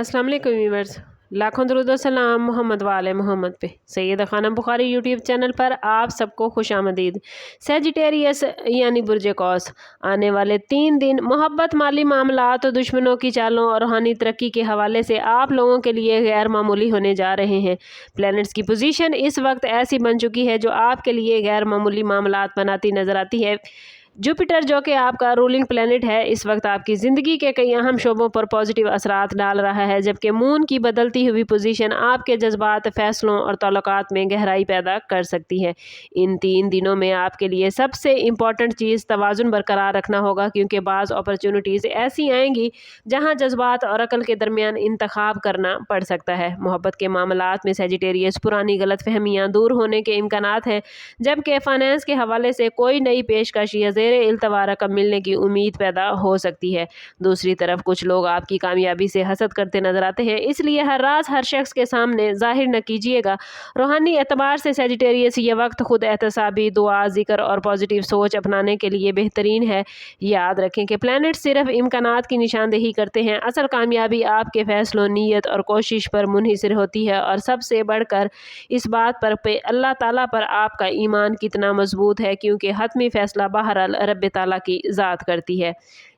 अस्सलाम वालेकुम व्यूअर्स, लाखों दरूद व सलाम मोहम्मद वाले मोहम्मद पे। सैयद खानम बुखारी यूट्यूब चैनल पर आप सबको खुशामदीद। सेजिटेरियस यानी बुर्ज कौस, आने वाले 3 दिन मोहब्बत, माली मामलात, दुश्मनों की चालों और रूहानी तरक्की के हवाले से आप लोगों के लिए गैर मामूली होने जा रहे हैं। प्लैनेट्स की पोजीशन इस वक्त ऐसी बन चुकी है जो आपके लिए गैर मामूली मामलात बनाती नज़र आती है। जुपिटर जो कि आपका रूलिंग प्लैनेट है, इस वक्त आपकी ज़िंदगी के कई अहम शोबों पर पॉजिटिव असरात डाल रहा है, जबकि मून की बदलती हुई पोजीशन आपके जज्बात, फैसलों और ताल्लुकात में गहराई पैदा कर सकती है। इन 3 दिनों में आपके लिए सबसे इम्पॉर्टेंट चीज़ तवाज़ुन बरकरार रखना होगा, क्योंकि बाज़ अपॉर्चुनिटीज़ ऐसी आएंगी जहां जज्बात और अकल के दरमियान इंतखाब करना पड़ सकता है। मोहब्बत के मामलात में सेजिटेरियस पुरानी गलत फहमियाँ दूर होने के इम्कानात हैं, जबकि फाइनेंस के हवाले से कोई नई पेशकश या ज़ेरे इल्तवा रकम मिलने की उम्मीद पैदा हो सकती है। दूसरी तरफ कुछ लोग आपकी कामयाबी से हसद करते नजर आते हैं, इसलिए हर राज हर शख्स के सामने जाहिर न कीजिएगा। रूहानी एतबार से सेजिटेरियस ये वक्त खुद एहतसाबी, दुआ, जिक्र और पॉजिटिव सोच अपनाने के लिए बेहतरीन है। याद रखें कि प्लैनेट सिर्फ इम्कानात की निशानदेही करते हैं, असल कामयाबी आपके फैसलों, नीयत और कोशिश पर मुनहिसर होती है, और सबसे बढ़कर इस बात पर अल्लाह ताला पर आपका ईमान कितना मजबूत है, क्योंकि हतमी फैसला बहरहाल रब ताला की ज़ात करती है।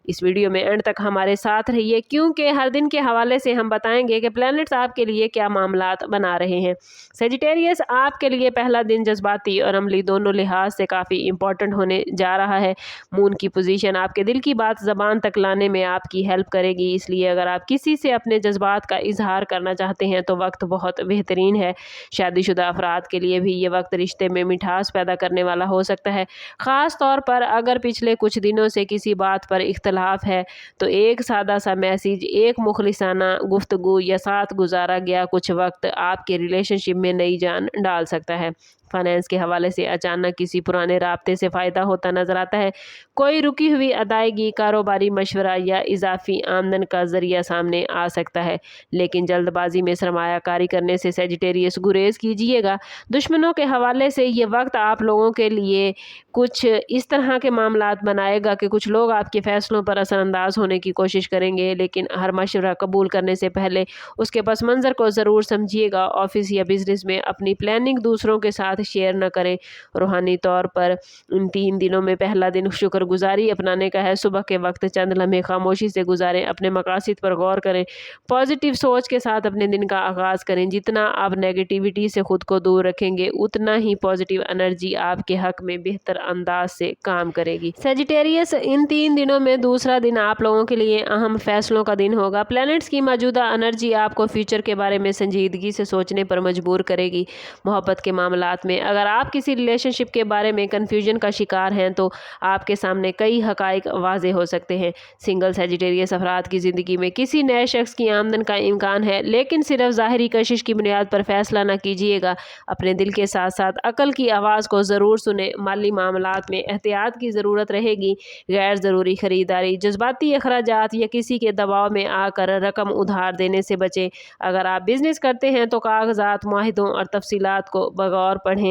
इस वीडियो में एंड तक हमारे साथ रहिए, क्योंकि हर दिन के हवाले से हम बताएंगे कि प्लैनेट्स आपके लिए क्या मामलात बना रहे हैं। सेजिटेरियस, आपके लिए पहला दिन जज्बाती और अमली दोनों लिहाज से काफ़ी इम्पोर्टेंट होने जा रहा है। मून की पोजीशन आपके दिल की बात ज़बान तक लाने में आपकी हेल्प करेगी, इसलिए अगर आप किसी से अपने जज्बात का इजहार करना चाहते हैं तो वक्त बहुत बेहतरीन है। शादीशुदा अफराद के लिए भी ये वक्त रिश्ते में मिठास पैदा करने वाला हो सकता है, ख़ास तौर पर अगर पिछले कुछ दिनों से किसी बात पर इख्तलाफ है तो एक सादा सा मैसेज, एक मुखलिसाना गुफ्तगू या साथ गुजारा गया कुछ वक्त आपके रिलेशनशिप में नई जान डाल सकता है। फाइनेंस के हवाले से अचानक किसी पुराने राब्ते से फ़ायदा होता नज़र आता है। कोई रुकी हुई अदायगी, कारोबारी मशवरा या इजाफी आमदन का ज़रिया सामने आ सकता है, लेकिन जल्दबाजी में सरमायाकारी करने से सेजिटेरियस गुरेज कीजिएगा। दुश्मनों के हवाले से ये वक्त आप लोगों के लिए कुछ इस तरह के मामलात बनाएगा कि कुछ लोग आपके फ़ैसलों पर असरअंदाज होने की कोशिश करेंगे, लेकिन हर मशवरा कबूल करने से पहले उसके पस मंज़र को ज़रूर समझिएगा। ऑफिस या बिज़नेस में अपनी प्लानिंग दूसरों के साथ शेयर न करें। रूहानी तौर पर इन 3 दिनों में पहला दिन शुक्रगुजारी अपनाने का है। सुबह के वक्त चंद लम्हे खामोशी से गुजारें, अपने मकासद पर गौर करें, पॉजिटिव सोच के साथ अपने दिन का आगाज़ करें। जितना आप नेगेटिविटी से खुद को दूर रखेंगे, उतना ही पॉजिटिव एनर्जी आपके हक में बेहतर अंदाज से काम करेगी। सेजिटेरियस, इन 3 दिनों में दूसरा दिन आप लोगों के लिए अहम फैसलों का दिन होगा। प्लैनेट्स की मौजूदा एनर्जी आपको फ्यूचर के बारे में संजीदगी से सोचने पर मजबूर करेगी। मोहब्बत के मामलात में अगर आप किसी रिलेशनशिप के बारे में कन्फ्यूजन का शिकार हैं तो आपके सामने कई हकाइक वाज़े हो सकते हैं। सिंगल सेजिटेरियस अफराद की ज़िंदगी में किसी नए शख्स की आमदन का इम्कान है, लेकिन सिर्फ ज़ाहिरी कशिश की बुनियाद पर फैसला न कीजिएगा। अपने दिल के साथ साथ अकल की आवाज़ को ज़रूर सुने। माली मामलात में एहतियात की ज़रूरत रहेगी। गैर ज़रूरी ख़रीदारी, जज्बाती अखराजात या किसी के दबाव में आकर रकम उधार देने से बचें। अगर आप बिज़नेस करते हैं तो कागजात, मुआहिदों और तफसीलात को बगौर पढ़ें,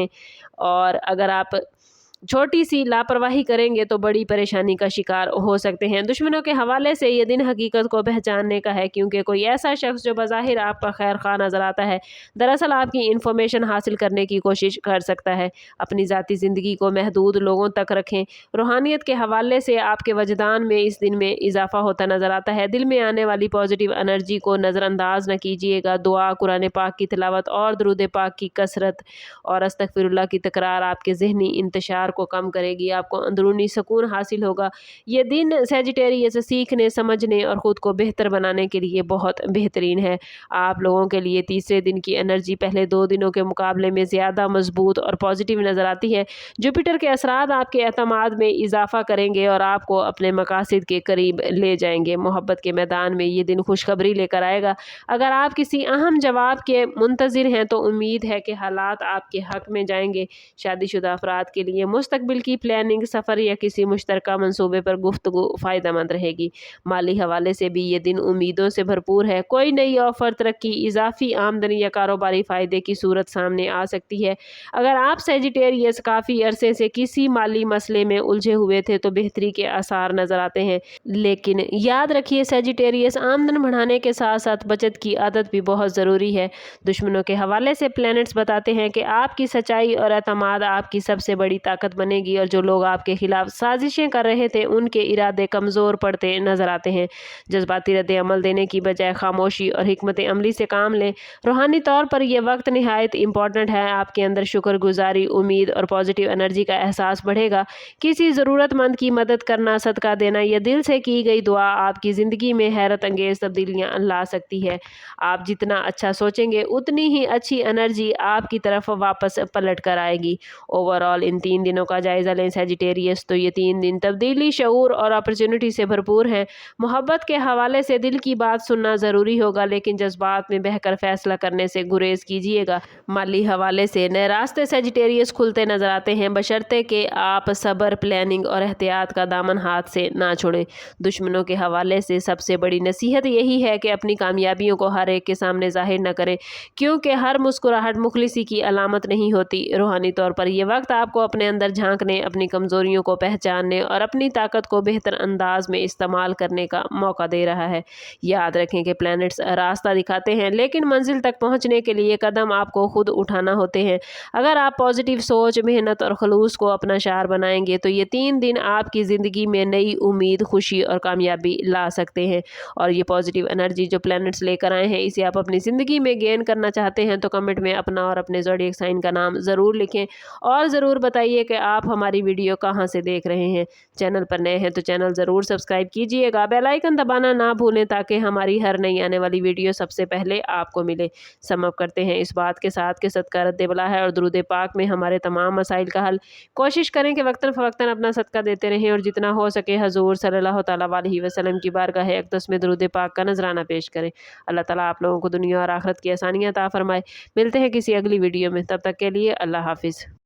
और अगर आप छोटी सी लापरवाही करेंगे तो बड़ी परेशानी का शिकार हो सकते हैं। दुश्मनों के हवाले से ये दिन हकीकत को पहचानने का है, क्योंकि कोई ऐसा शख्स जो बज़ाहिर आपका खैर खा नज़र आता है, दरअसल आपकी इन्फॉर्मेशन हासिल करने की कोशिश कर सकता है। अपनी ज़ाती ज़िंदगी को महदूद लोगों तक रखें। रूहानियत के हवाले से आपके वजदान में इस दिन में इजाफा होता नज़र आता है। दिल में आने वाली पॉजिटिव एनर्जी को नज़रअंदाज न कीजिएगा। दुआ, कुरान पाक की तिलावत और दुरूद पाक की कसरत और अस्तगफिरुल्लाह की तकरार आपके ज़हनी इंतशार को कम करेगी। आपको अंदरूनी सुकून हासिल होगा। ये दिन सेजिटेरियस सीखने, समझने और ख़ुद को बेहतर बनाने के लिए बहुत बेहतरीन है। आप लोगों के लिए तीसरे दिन की एनर्जी पहले 2 दिनों के मुकाबले में ज़्यादा मजबूत और पॉजिटिव नज़र आती है। जुपिटर के असरात आपके एतमाद में इजाफा करेंगे और आपको अपने मकासद के करीब ले जाएंगे। मोहब्बत के मैदान में ये दिन खुशखबरी लेकर आएगा। अगर आप किसी अहम जवाब के मुंतज़िर हैं तो उम्मीद है कि हालात आपके हक में जाएंगे। शादीशुदा अफराद के लिए मुस्तकबिल की प्लानिंग, सफ़र या किसी मुश्तरका मंसूबे पर गुफ्तगू फ़ायदेमंद रहेगी। माली हवाले से भी ये दिन उम्मीदों से भरपूर है। कोई नई ऑफ़र, तरक्की, इजाफ़ी आमदनी या कारोबारी फ़ायदे की सूरत सामने आ सकती है। अगर आप सेजिटेरियस काफ़ी अरसे से किसी माली मसले में उलझे हुए थे तो बेहतरी के आसार नज़र आते हैं। लेकिन याद रखिए सेजिटेरियस, आमदन बढ़ाने के साथ साथ बचत की आदत भी बहुत ज़रूरी है। दुश्मनों के हवाले से प्लैनेट्स बताते हैं कि आपकी सच्चाई और एतमाद आपकी सबसे बड़ी ताकत बनेगी और जो लोग आपके खिलाफ साजिशें कर रहे थे उनके इरादे कमज़ोर पड़ते नज़र आते हैं। जज्बाती रद्द अमल देने की बजाय खामोशी और हिकमत अमली से काम लें। रूहानी तौर पर यह वक्त निहायत इम्पॉर्टेंट है। आपके अंदर शुक्रगुजारी, उम्मीद और पॉजिटिव एनर्जी का एहसास बढ़ेगा। किसी ज़रूरतमंद की मदद करना, सदका देना या दिल से की गई दुआ आपकी ज़िंदगी में हैरत अंगेज़ तब्दीलियाँ ला सकती है। आप जितना अच्छा सोचेंगे उतनी ही अच्छी एनर्जी आपकी तरफ वापस पलट कर आएगी। ओवरऑल इन 3 दिनों का जायज़ा लें सेजिटेरियस, तो ये 3 दिन तब्दीली, शऊर और अपॉर्चुनिटी से भरपूर हैं। मोहब्बत के हवाले से दिल की बात सुनना ज़रूरी होगा, लेकिन जज्बात में बहकर फैसला करने से गुरेज कीजिएगा। माली हवाले से नए रास्ते सेजिटेरियस खुलते नज़र आते हैं, बशर्ते कि आप सब्र, प्लानिंग और एहतियात का दामन हाथ से ना छोड़ें। दुश्मनों के हवाले से सबसे बड़ी नसीहत यही है कि अपनी कामयाबियों को हर एक के सामने जाहिर न करें, क्योंकि हर मुस्कुराहट मुखलिसी की अलामत नहीं होती। रूहानी तौर पर यह वक्त आपको अपने अंदर झांकने, अपनी कमज़ोरियों को पहचानने और अपनी ताकत को बेहतर अंदाज में इस्तेमाल करने का मौका दे रहा है। याद रखें कि प्लैनेट्स रास्ता दिखाते हैं, लेकिन मंजिल तक पहुंचने के लिए कदम आपको खुद उठाना होते हैं। अगर आप पॉजिटिव सोच, मेहनत और खलूस को अपना शार बनाएंगे तो ये 3 दिन आपकी ज़िंदगी में नई उम्मीद, खुशी और कामयाबी ला सकते हैं। और ये पॉजिटिव एनर्जी जो प्लैनेट्स लेकर आए हैं, इसे आप अपनी ज़िंदगी में गेन करना चाहते हैं तो कमेंट में अपना और अपने ज़ोडिएक साइन का नाम ज़रूर लिखें और ज़रूर बताइए कि आप हमारी वीडियो कहाँ से देख रहे हैं। चैनल पर नए हैं तो चैनल ज़रूर सब्सक्राइब कीजिएगा, बेल आइकन दबाना ना भूलें ताकि हमारी हर नई आने वाली वीडियो सबसे पहले आपको मिले। समअप करते हैं इस बात के साथ कि सदका रद्द बला है और दुरूद पाक में हमारे तमाम मसाइल का हल। कोशिश करें कि वक्तन फ़वक्तन अपना सदका देते रहें और जितना हो सके हजूर सल्लल्लाहु तआला अलैहि वसल्लम की बारगाह अक़दस में दुरूद पाक का नजराना पेश करें। अल्लाह ताला आप लोगों को दुनिया और आखिरत की आसानियाँ अता फरमाए। मिलते हैं किसी अगली वीडियो में, तब तक के लिए अल्लाह हाफिज़।